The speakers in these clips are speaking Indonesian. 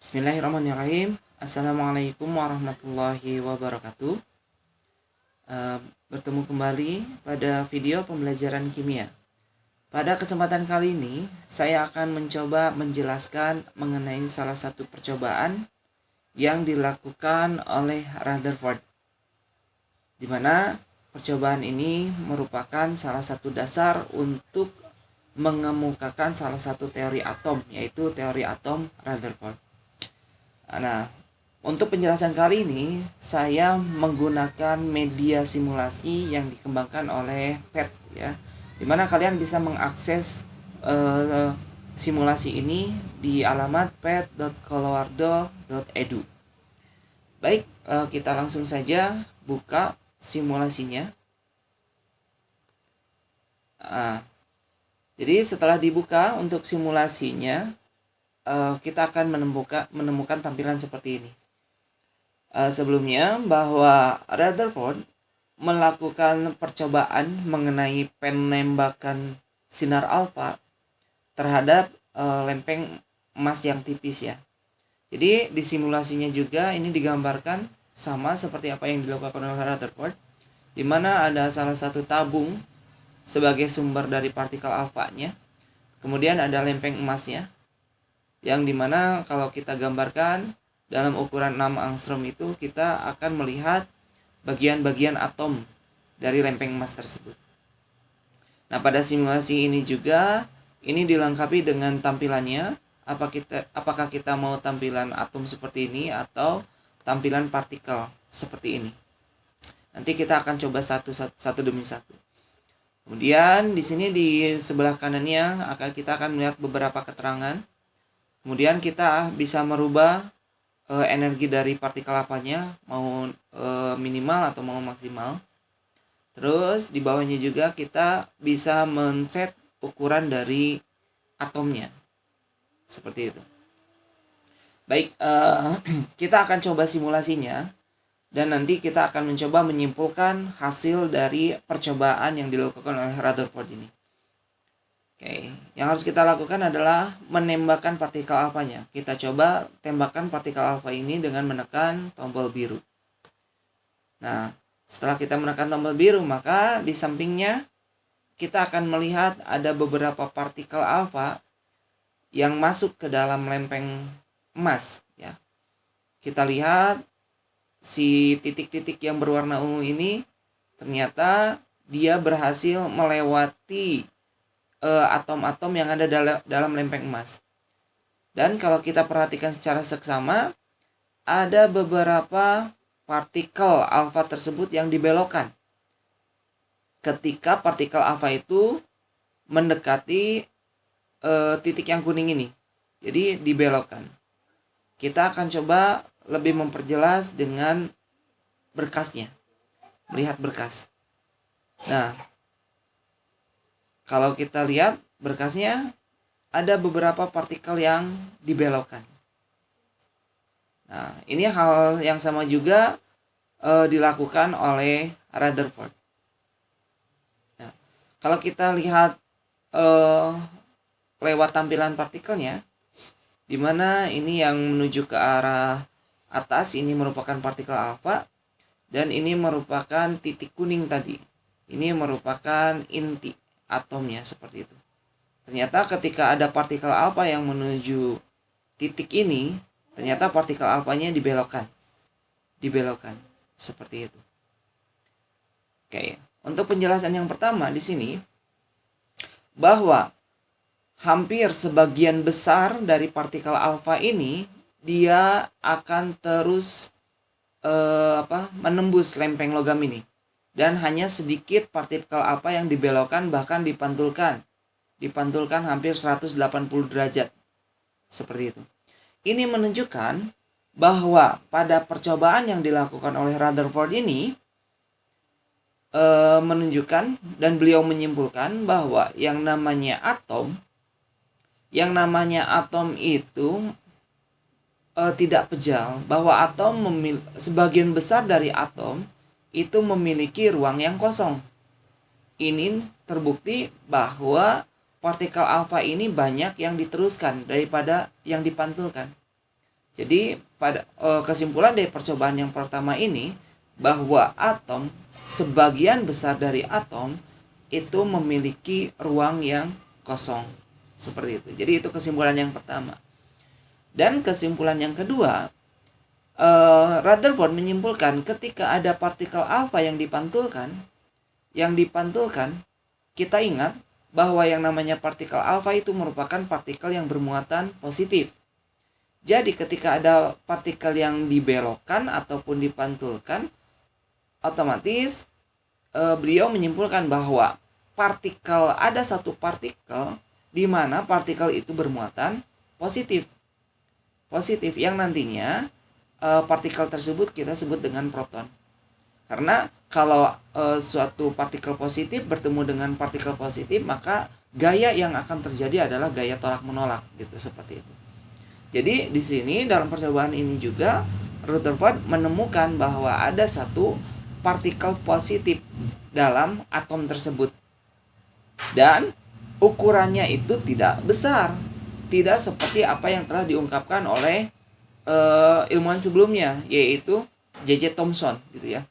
Bismillahirrahmanirrahim. Assalamualaikum warahmatullahi wabarakatuh. Bertemu kembali pada video pembelajaran kimia. Pada kesempatan kali ini, saya akan mencoba menjelaskan mengenai salah satu percobaan yang dilakukan oleh Rutherford, di mana percobaan ini merupakan salah satu dasar untuk mengemukakan salah satu teori atom, yaitu teori atom Rutherford. Nah, untuk penjelasan kali ini saya menggunakan media simulasi yang dikembangkan oleh PET, ya, dimana kalian bisa mengakses simulasi ini di alamat pet.colorado.edu. Baik, kita langsung saja buka simulasinya. Jadi setelah dibuka untuk simulasinya, kita akan menemukan tampilan seperti ini. Sebelumnya, bahwa Rutherford melakukan percobaan mengenai penembakan sinar alfa terhadap lempeng emas yang tipis, ya. Jadi di simulasinya juga ini digambarkan sama seperti apa yang dilakukan oleh Rutherford, di mana ada salah satu tabung sebagai sumber dari partikel alfanya. Kemudian ada lempeng emasnya, yang dimana kalau kita gambarkan dalam ukuran 6 angstrom itu, kita akan melihat bagian-bagian atom dari lempeng emas tersebut. Nah, pada simulasi ini juga ini dilengkapi dengan tampilannya. Apakah kita mau tampilan atom seperti ini atau tampilan partikel seperti ini? Nanti kita akan coba satu demi satu. Kemudian di sini di sebelah kanannya kita akan melihat beberapa keterangan. Kemudian kita bisa merubah energi dari partikel apanya, mau minimal atau mau maksimal. Terus di bawahnya juga kita bisa men-set ukuran dari atomnya, seperti itu. Baik, kita akan coba simulasinya, dan nanti kita akan mencoba menyimpulkan hasil dari percobaan yang dilakukan oleh Rutherford ini. Oke, yang harus kita lakukan adalah menembakkan partikel alfanya. Kita coba tembakkan partikel alfa ini dengan menekan tombol biru. Nah, setelah kita menekan tombol biru, maka di sampingnya kita akan melihat ada beberapa partikel alfa yang masuk ke dalam lempeng emas, ya. Kita lihat si titik-titik yang berwarna ungu ini ternyata dia berhasil melewati atom-atom yang ada dalam lempeng emas. Dan kalau kita perhatikan secara seksama, ada beberapa partikel alfa tersebut yang dibelokkan ketika partikel alfa itu mendekati titik yang kuning ini. Jadi dibelokkan. Kita akan coba lebih memperjelas dengan berkasnya, melihat berkas. Nah, kalau kita lihat berkasnya, ada beberapa partikel yang dibelokkan. Nah, ini hal yang sama juga dilakukan oleh Rutherford. Nah, kalau kita lihat lewat tampilan partikelnya, di mana ini yang menuju ke arah atas, ini merupakan partikel alfa, dan ini merupakan titik kuning tadi. Ini merupakan inti atomnya, seperti itu. Ternyata ketika ada partikel alfa yang menuju titik ini, ternyata partikel alfanya dibelokkan seperti itu. Oke, untuk penjelasan yang pertama di sini, bahwa hampir sebagian besar dari partikel alfa ini dia akan terus menembus lempeng logam ini, dan hanya sedikit partikel alfa yang dibelokkan, bahkan dipantulkan hampir 180 derajat, seperti itu. Ini menunjukkan bahwa pada percobaan yang dilakukan oleh Rutherford ini menunjukkan, dan beliau menyimpulkan bahwa yang namanya atom itu tidak pejal, bahwa sebagian besar dari atom itu memiliki ruang yang kosong. Ini terbukti bahwa partikel alfa ini banyak yang diteruskan daripada yang dipantulkan. Jadi pada kesimpulan dari percobaan yang pertama ini bahwa atom, sebagian besar dari atom itu memiliki ruang yang kosong. Seperti itu. Jadi itu kesimpulan yang pertama. Dan kesimpulan yang kedua, Rutherford menyimpulkan ketika ada partikel alfa yang dipantulkan, kita ingat bahwa yang namanya partikel alfa itu merupakan partikel yang bermuatan positif. Jadi ketika ada partikel yang dibelokkan ataupun dipantulkan, otomatis beliau menyimpulkan bahwa ada satu partikel di mana partikel itu bermuatan positif. Positif yang nantinya partikel tersebut kita sebut dengan proton. Karena kalau suatu partikel positif bertemu dengan partikel positif, maka gaya yang akan terjadi adalah gaya tolak menolak gitu, seperti itu. Jadi di sini dalam percobaan ini juga Rutherford menemukan bahwa ada satu partikel positif dalam atom tersebut. Dan ukurannya itu tidak besar. Tidak seperti apa yang telah diungkapkan oleh ilmuwan sebelumnya, yaitu J.J. Thomson gitu ya.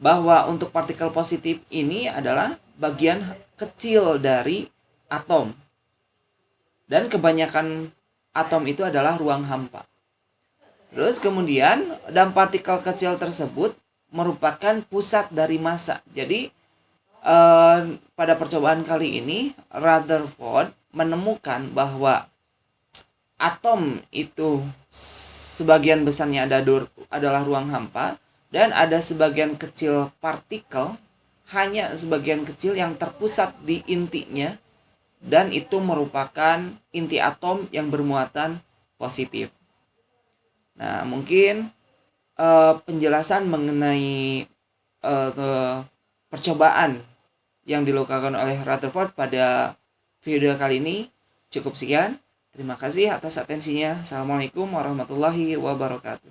Bahwa untuk partikel positif ini adalah bagian kecil dari atom. Dan kebanyakan atom itu adalah ruang hampa. Terus kemudian dan partikel kecil tersebut merupakan pusat dari massa. Jadi pada percobaan kali ini Rutherford menemukan bahwa atom itu sebagian besarnya adalah ruang hampa dan ada sebagian kecil partikel, hanya sebagian kecil yang terpusat di intinya. Dan itu merupakan inti atom yang bermuatan positif. Nah, mungkin penjelasan mengenai percobaan yang dilakukan oleh Rutherford pada video kali ini cukup sekian. Terima kasih atas atensinya. Assalamualaikum warahmatullahi wabarakatuh.